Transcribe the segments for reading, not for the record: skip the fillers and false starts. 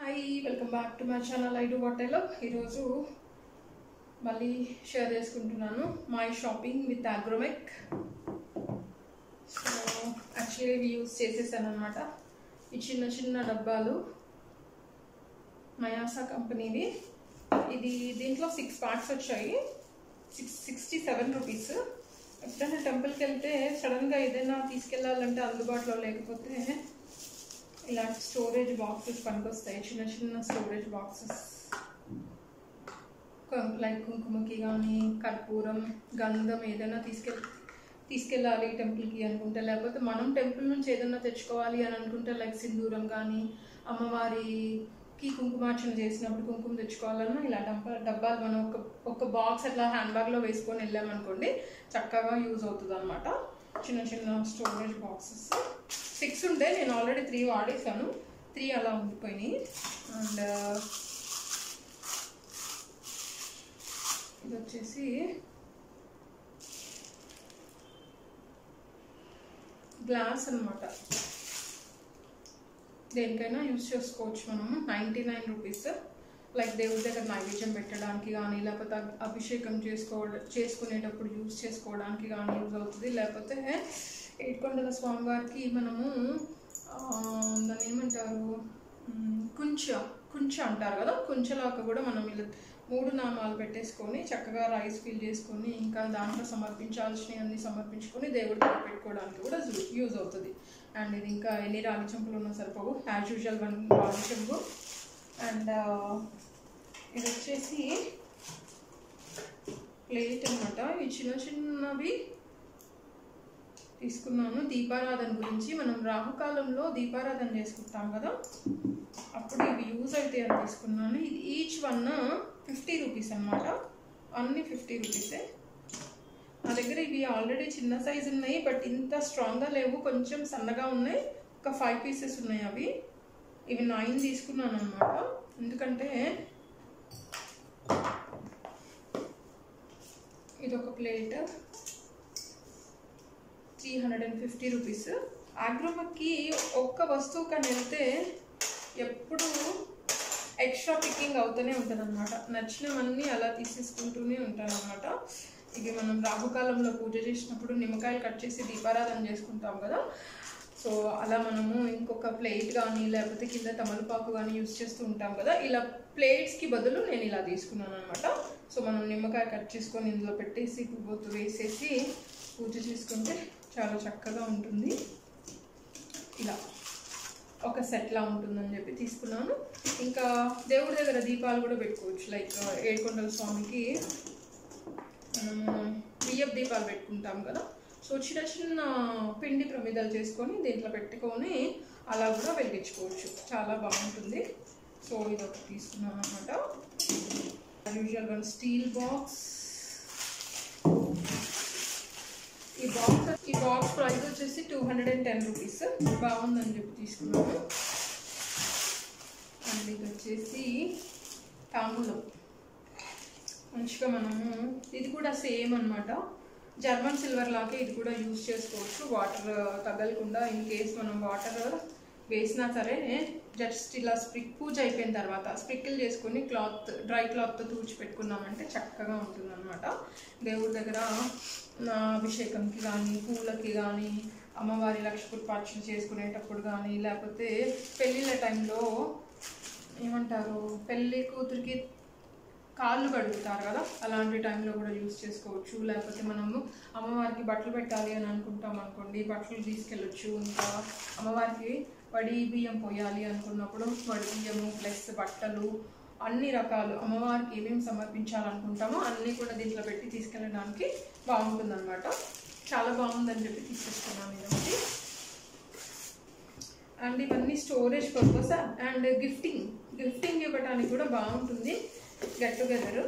Hi welcome back to my channel I do what I love. ఈరోజు మళ్ళీ share చేసుకుంటున్నాను my shopping with అగ్రోమెక్. So actually ఇవి use చేసేసాను అనమాట. ఈ చిన్న చిన్న డబ్బాలు మయాసా కంపెనీవి. ఇది దీంట్లో 6 పార్ట్స్ వచ్చాయి. 67 రూపీస్. ఎప్పుడైనా టెంపుల్కి వెళ్తే సడన్గా ఏదైనా తీసుకెళ్ళాలంటే అందుబాటులో లేకపోతే ఇలాంటి స్టోరేజ్ బాక్సెస్ పనికొస్తాయి. చిన్న చిన్న స్టోరేజ్ బాక్సెస్ లైక్ కుంకుమకి కానీ కర్పూరం గంధం ఏదైనా తీసుకెళ్ళాలి టెంపుల్కి అనుకుంటే, లేకపోతే మనం టెంపుల్ నుంచి ఏదైనా తెచ్చుకోవాలి అని అనుకుంటే లైక్ సింధూరం కానీ అమ్మవారికి కుంకుమార్చన చేసినప్పుడు కుంకుమ తెచ్చుకోవాలన్నా ఇలా డబ్బాలు మనం ఒక బాక్స్ అట్లా హ్యాండ్ బ్యాగ్లో వేసుకొని వెళ్ళామనుకోండి చక్కగా యూజ్ అవుతుంది అనమాట. చిన్న చిన్న స్టోరేజ్ బాక్సెస్ 6 ఉంటే నేను ఆల్రెడీ 3 వాడేసాను. 3 అలా ఉండిపోయినాయి. అండ్ ఇది వచ్చేసి గ్లాస్ అనమాట. దేనికైనా యూజ్ చేసుకోవచ్చు మనము. 99 రూపీస్. లైక్ దేవుడి దగ్గర నైవేద్యం పెట్టడానికి కానీ, లేకపోతే అభిషేకం చేసుకునేటప్పుడు యూజ్ చేసుకోవడానికి కానీ యూజ్ అవుతుంది. లేకపోతే ఏడుకొండల స్వామివారికి మనము దాన్ని ఏమంటారు, కుంచ అంటారు కదా, కుంచలాగా కూడా మనం ఇలా 3 నామాలు పెట్టేసుకొని చక్కగా రైస్ ఫిల్ చేసుకొని ఇంకా దాంట్లో సమర్పించాల్సినవి అన్నీ సమర్పించుకొని దేవుడి దగ్గర పెట్టుకోవడానికి కూడా యూజ్ అవుతుంది. అండ్ ఇది ఇంకా ఎన్ని రాగి చెంపులు ఉన్నా సరిపోవు. యాజ్ యూజువల్ 1 రాగి చెంపు. అండ్ ఇది వచ్చేసి ప్లేట్ అనమాట. ఈ చిన్న చిన్నవి తీసుకున్నాను దీపారాధన గురించి. మనం రాహుకాలంలో దీపారాధన చేసుకుంటాం కదా, అప్పుడు ఇవి యూజ్ అవుతాయి అని తీసుకున్నాను. ఇది ఈచ్ 1 50 రూపీస్ అనమాట. అన్నీ 50 రూపీసే. నా దగ్గర ఇవి ఆల్రెడీ చిన్న సైజు ఉన్నాయి, బట్ ఇంత స్ట్రాంగ్గా లేవు, కొంచెం సన్నగా ఉన్నాయి. ఒక 5 పీసెస్ ఉన్నాయి అవి. ఇవి 9 తీసుకున్నాను అనమాట. ఎందుకంటే ఇదొక ప్లేట్ 350 రూపీస్. అగ్రోమెక్కి ఒక్క వస్తువు కానీ వెళ్తే ఎప్పుడు ఎక్స్ట్రా పికింగ్ అవుతూనే ఉంటుంది అనమాట. నచ్చినవన్నీ అలా తీసేసుకుంటూనే ఉంటాను అనమాట. ఇవి మనం రాహుకాలంలో పూజ చేసినప్పుడు నిమ్మకాయలు కట్ చేసి దీపారాధన చేసుకుంటాం కదా, సో అలా మనము ఇంకొక ప్లేట్ కానీ లేకపోతే కింద తమలపాకు కానీ యూజ్ చేస్తూ ఉంటాం కదా, ఇలా ప్లేట్స్కి బదులు నేను ఇలా తీసుకున్నాను అనమాట. సో మనం నిమ్మకాయ కట్ చేసుకొని ఇందులో పెట్టేసి పువ్వొత్తు వేసేసి పూజ చేసుకుంటే చాలా చక్కగా ఉంటుంది. ఇలా ఒక సెట్లా ఉంటుందని చెప్పి తీసుకున్నాను. ఇంకా దేవుడి దగ్గర దీపాలు కూడా పెట్టుకోవచ్చు. లైక్ ఏడుకొండల స్వామికి మనము బియ్యపు దీపాలు పెట్టుకుంటాం కదా, సో చిన్న చిన్న పిండి ప్రమిదలు చేసుకొని దీంట్లో పెట్టుకొని అలా కూడా వెలిగించుకోవచ్చు. చాలా బాగుంటుంది. సో ఇది ఒకటి తీసుకున్నాను అనమాట. Usual 1 steel box. ఈ బాక్స్ ప్రైస్ వచ్చేసి 210 రూపీస్. బాగుందని చెప్పి తీసుకున్నాను. అండ్ ఇది వచ్చేసి తాంబూలం. మంచిగా మనము ఇది కూడా సేమ్ అనమాట. జర్మన్ సిల్వర్ లాగే ఇది కూడా యూజ్ చేసుకోవచ్చు. వాటర్ తగలకుండా ఇన్ కేస్ మనం వాటర్ వేసినా సరే జస్ట్ ఇలా పూజ అయిపోయిన తర్వాత స్ప్రికిల్ చేసుకొని డ్రై క్లాత్తో తూచి పెట్టుకున్నామంటే చక్కగా ఉంటుంది అనమాట. దేవుడి దగ్గర అభిషేకంకి కానీ పూలకి కానీ అమ్మవారి లక్ష్మీపుష్పార్చన చేసుకునేటప్పుడు కానీ, లేకపోతే పెళ్ళిళ్ళ టైంలో ఏమంటారు పెళ్ళి కూతురికి కాళ్ళు కడుగుతారు కదా, అలాంటి టైంలో కూడా యూజ్ చేసుకోవచ్చు. లేకపోతే మనము అమ్మవారికి బట్టలు పెట్టాలి అని అనుకుంటాం అనుకోండి, బట్టలు తీసుకెళ్ళొచ్చు. ఇంకా అమ్మవారికి వడి బియ్యం పోయాలి అనుకున్నప్పుడు వడి బియ్యము ప్లస్ బట్టలు అన్ని రకాలు అమ్మవారికి ఏమేమి సమర్పించాలనుకుంటామో అన్నీ కూడా దీంట్లో పెట్టి తీసుకెళ్ళడానికి బాగుంటుంది అనమాట. చాలా బాగుందని చెప్పి తీసుకొస్తున్నాను ఇదొకటి. అండ్ ఇవన్నీ స్టోరేజ్ పర్పస్ అండ్ గిఫ్టింగ్ ఇవ్వడానికి కూడా బాగుంటుంది. గెట్ టుగెదర్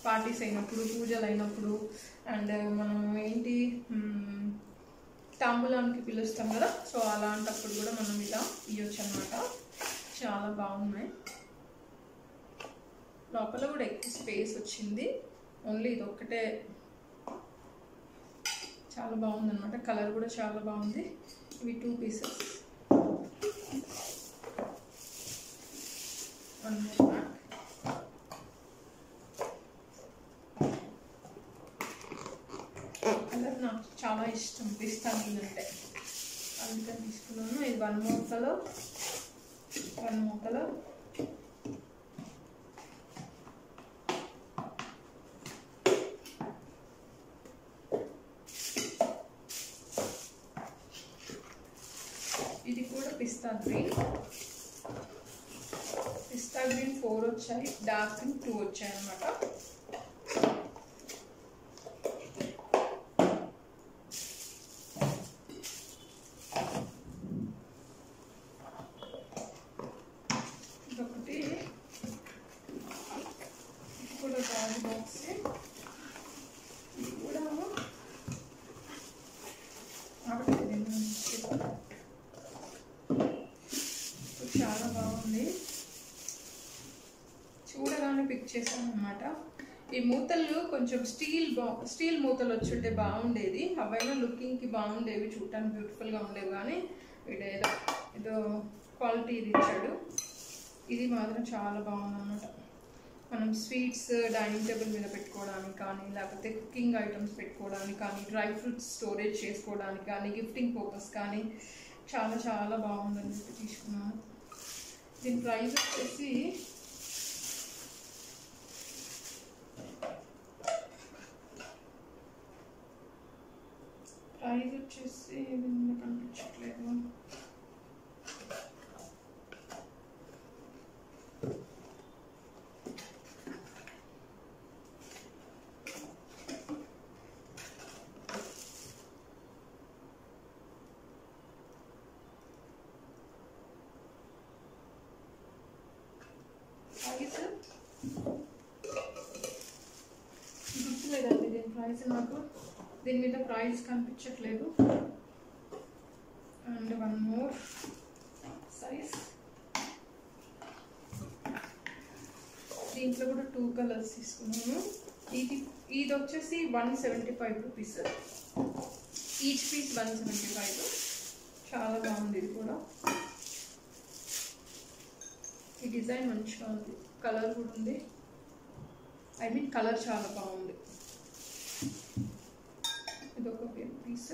పార్టీస్ అయినప్పుడు, పూజలు అయినప్పుడు, అండ్ మనం ఏంటి తాంబూలానికి పిలుస్తాం కదా, సో అలాంటప్పుడు కూడా మనం ఇలా ఇవ్వచ్చు అనమాట. చాలా బాగున్నాయి. లోపల కూడా ఎక్కువ స్పేస్ వచ్చింది. ఓన్లీ ఇది ఒక్కటే చాలా బాగుందన్నమాట. కలర్ కూడా చాలా బాగుంది. ఇవి 2 పీసెస్. నాకు చాలా ఇష్టం పిస్తా గ్రీన్ అంటే, అందుకని తీసుకున్నాను. ఇది 1 more కలర్, 1 more కలర్. ఇది కూడా పిస్తా గ్రీన్. పిస్తా గ్రీన్ 4 వచ్చాయి, డార్క్ గ్రీన్ 2 వచ్చాయి అన్నమాట. ఇదొకటి, ఇది కూడా గాజు బాక్స్. ఇది కూడా చాలా బాగుంది, చూడగానే పిక్ చేశాను అన్నమాట. ఈ మూతలు కొంచెం స్టీల్ మూతలు వచ్చుంటే బాగుండేది, అవైనా లుకింగ్కి బాగుండేవి, చూడటానికి బ్యూటిఫుల్గా ఉండేవి. కానీ ఏదో క్వాలిటీ ఇది ఇచ్చాడు. ఇది మాత్రం చాలా బాగుంది అన్నమాట. మనం స్వీట్స్ డైనింగ్ టేబుల్ మీద పెట్టుకోవడానికి కానీ, లేకపోతే కుకింగ్ ఐటమ్స్ పెట్టుకోవడానికి కానీ, డ్రై ఫ్రూట్స్ స్టోరేజ్ చేసుకోవడానికి కానీ, గిఫ్టింగ్ పర్పస్ కానీ చాలా చాలా బాగుందని చెప్పి తీసుకున్నాను. దీని ప్రైస్ వచ్చేసి కనిపించట్లేదు. గుర్తులేదండి దీని ప్రైస్, నాకు దీని మీద ప్రైస్ కనిపించట్లేదు. And 1 more size. దీంట్లో కూడా 2 కలర్స్ తీసుకున్నాను. ఇది వచ్చేసి 175 రూపీస్, ఈచ్ పీస్ 175. చాలా బాగుంది ఇది కూడా. ఈ డిజైన్ మంచిగా ఉంది, కలర్ కూడా ఉంది. ఐ మీన్ కలర్ చాలా బాగుంది. ఇదొక పీస్.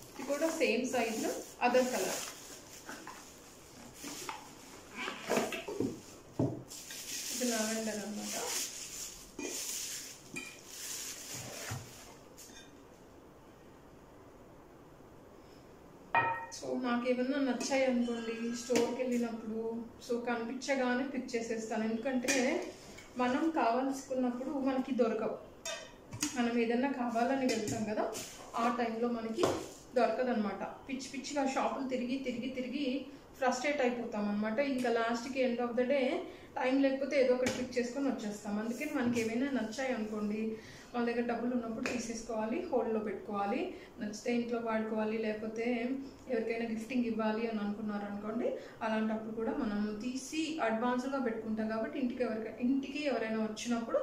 ఇది కూడా సేమ్ సైజ్, అదర్ కలర్. ఇది లావెండర్ అన్నమాట. సో నాకు ఏమన్నా నచ్చాయి అనుకోండి స్టోర్కి వెళ్ళినప్పుడు, సో కనిపించగానే పిక్ చేసేస్తాను. ఎందుకంటే మనం కావాల్సుకున్నప్పుడు మనకి దొరకవు. మనం ఏదన్నా కావాలని వెళ్తాం కదా, ఆ టైంలో మనకి దొరకదనమాట. పిచ్చిగా షాపులు తిరిగి ఫ్రస్ట్రేట్ అయిపోతాం అనమాట. ఇంకా లాస్ట్కి end of the day time లేకపోతే ఏదో ఒకటి పిక్ చేసుకొని వచ్చేస్తాం. అందుకని మనకి ఏమైనా నచ్చాయి అనుకోండి, మన దగ్గర డబ్బులు ఉన్నప్పుడు తీసేసుకోవాలి, హోల్డ్లో పెట్టుకోవాలి. నచ్చితే ఇంట్లో వాడుకోవాలి, లేకపోతే ఎవరికైనా గిఫ్టింగ్ ఇవ్వాలి అని అనుకున్నారు అనుకోండి, అలాంటప్పుడు కూడా మనం తీసి అడ్వాన్స్గా పెట్టుకుంటాం. కాబట్టి ఇంటికి ఎవరైనా వచ్చినప్పుడు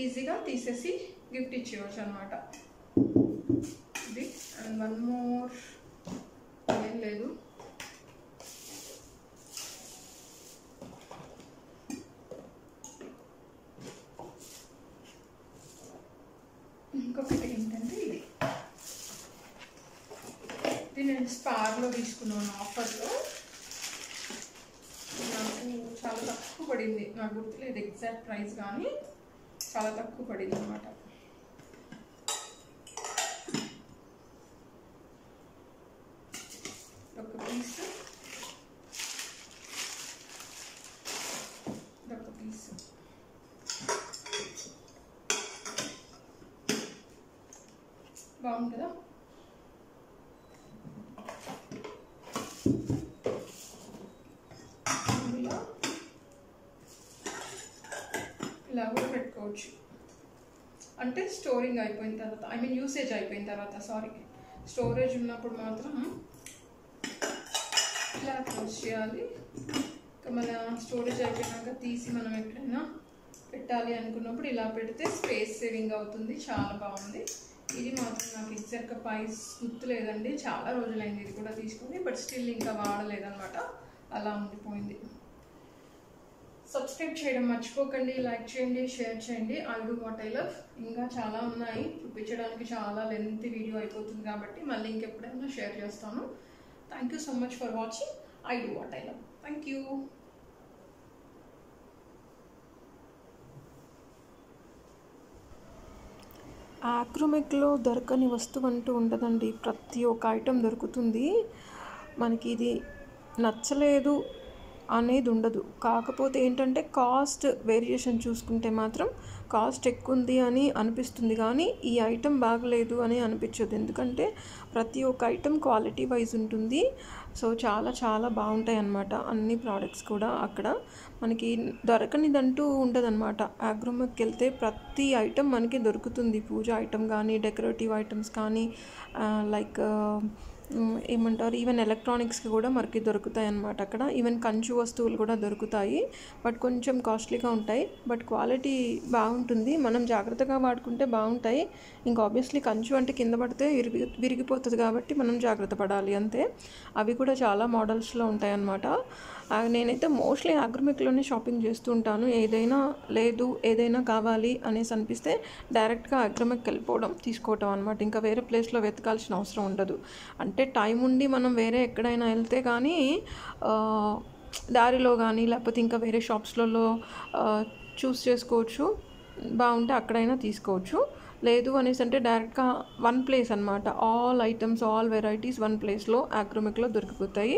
ఈజీగా తీసేసి గిఫ్ట్ ఇచ్చేయవచ్చు అనమాట. ఇది. అండ్ 1 more ఏం లేదు. ఇంకొకటి ఏంటంటే ఇది నేను స్పార్లో తీసుకున్నాను ఆఫర్లో. నాకు చాలా తక్కువ పడింది, నాకు గుర్తులేదు ఎగ్జాక్ట్ ప్రైస్, కానీ చాలా తక్కువ పడింది అన్నమాట. ఒక పీస్, ఒక పీస్. బాగుంది కదా. ఇలా కూడా పెట్టుకోవచ్చు. అంటే స్టోరింగ్ అయిపోయిన తర్వాత, ఐ మీన్ యూసేజ్ అయిపోయిన తర్వాత, స్టోరేజ్ ఉన్నప్పుడు మాత్రం ఇలా క్లోజ్ చేయాలి. ఇంకా మన స్టోరేజ్ అయిపోయినాక తీసి మనం ఎక్కడైనా పెట్టాలి అనుకున్నప్పుడు ఇలా పెడితే స్పేస్ సేవింగ్ అవుతుంది. చాలా బాగుంది. ఇది మాత్రం నాకు ఎగ్జాక్ట్గా ప్రైస్ గుర్తులేదండి, చాలా రోజులైంది ఇది కూడా తీసుకొని, బట్ స్టిల్ ఇంకా వాడలేదన్నమాట, అలా ఉండిపోయింది. సబ్స్క్రైబ్ చేయడం మర్చిపోకండి, లైక్ చేయండి, షేర్ చేయండి. I do what I love. ఇంకా చాలా ఉన్నాయి చూపించడానికి, చాలా లెంతీ వీడియో అయిపోతుంది కాబట్టి మళ్ళీ ఇంకెప్పుడైనా షేర్ చేస్తాను. Thank you so much for watching I do what I love. Thank you. ఆక్రోమిక్లో దొరకని వస్తువు అంటూ ఉండదండి. ప్రతి ఒక్క ఐటెం దొరుకుతుంది. మనకి ఇది నచ్చలేదు అనేది ఉండదు. కాకపోతే ఏంటంటే కాస్ట్ వేరియేషన్ చూసుకుంటే మాత్రం కాస్ట్ ఎక్కువ ఉంది అని అనిపిస్తుంది, కానీ ఈ ఐటెం బాగలేదు అని అనిపించదు. ఎందుకంటే ప్రతి ఒక్క ఐటెం క్వాలిటీ వైజ్ ఉంటుంది. సో చాలా చాలా బాగుంటాయి అన్నమాట. అన్ని ప్రోడక్ట్స్ కూడా అక్కడ మనకి దొరకనిదంటూ ఉండదన్నమాట. ఆగ్రోమాకి వెళ్తే ప్రతి ఐటెం మనకి దొరుకుతుంది. పూజ ఐటెం కానీ, డెకరేటివ్ ఐటమ్స్ కానీ, లైక్ ఏమంటారు, ఈవెన్ ఎలక్ట్రానిక్స్కి కూడా మనకి దొరుకుతాయి అన్నమాట. అక్కడ ఈవెన్ కంచు వస్తువులు కూడా దొరుకుతాయి. బట్ కొంచెం కాస్ట్లీగా ఉంటాయి, బట్ క్వాలిటీ బాగుంటుంది. మనం జాగ్రత్తగా వాడుకుంటే బాగుంటాయి. ఇంకా ఆబ్వియస్లీ కంచు అంటే కింద పడితే విరిగిపోతుంది కాబట్టి మనం జాగ్రత్త పడాలి అంతే. అవి కూడా చాలా మోడల్స్లో ఉంటాయి అన్నమాట. నేనైతే మోస్ట్లీ ఆగ్రోమిక్లోనే షాపింగ్ చేస్తూ ఉంటాను. ఏదైనా కావాలి అనేసి అనిపిస్తే డైరెక్ట్గా ఆగ్రోమిక్కి వెళ్ళిపోవడం, తీసుకోవటం అనమాట. ఇంకా వేరే ప్లేస్లో వెతకాల్సిన అవసరం ఉండదు. అంటే టైం ఉండి మనం వేరే ఎక్కడైనా వెళ్తే కానీ దారిలో కానీ లేకపోతే ఇంకా వేరే షాప్స్లలో చూస్ చేసుకోవచ్చు. బాగుంటే అక్కడైనా తీసుకోవచ్చు. లేదు అనేసి అంటే డైరెక్ట్గా వన్ ప్లేస్ అనమాట. All items, all varieties one ప్లేస్లో ఆగ్రోమిక్లో దొరికిపోతాయి.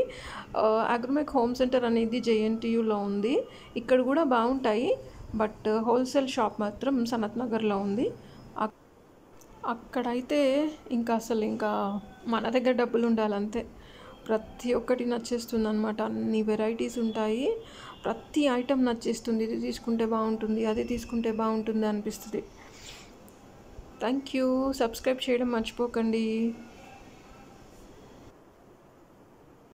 ఆగ్రోమిక్ హోమ్ సెంటర్ అనేది JNTUలో ఉంది. ఇక్కడ కూడా బాగుంటాయి. బట్ హోల్సేల్ షాప్ మాత్రం సనత్ నగర్లో ఉంది. అక్కడైతే ఇంకా మన దగ్గర డబ్బులు ఉండాలంతే. ప్రతి ఒక్కటి నచ్చేస్తుంది అనమాట. అన్ని వెరైటీస్ ఉంటాయి. ప్రతి ఐటెం నచ్చేస్తుంది. ఇది తీసుకుంటే బాగుంటుంది, అది తీసుకుంటే బాగుంటుంది అనిపిస్తుంది. Thank you. సబ్స్క్రైబ్ చేయడం మర్చిపోకండి.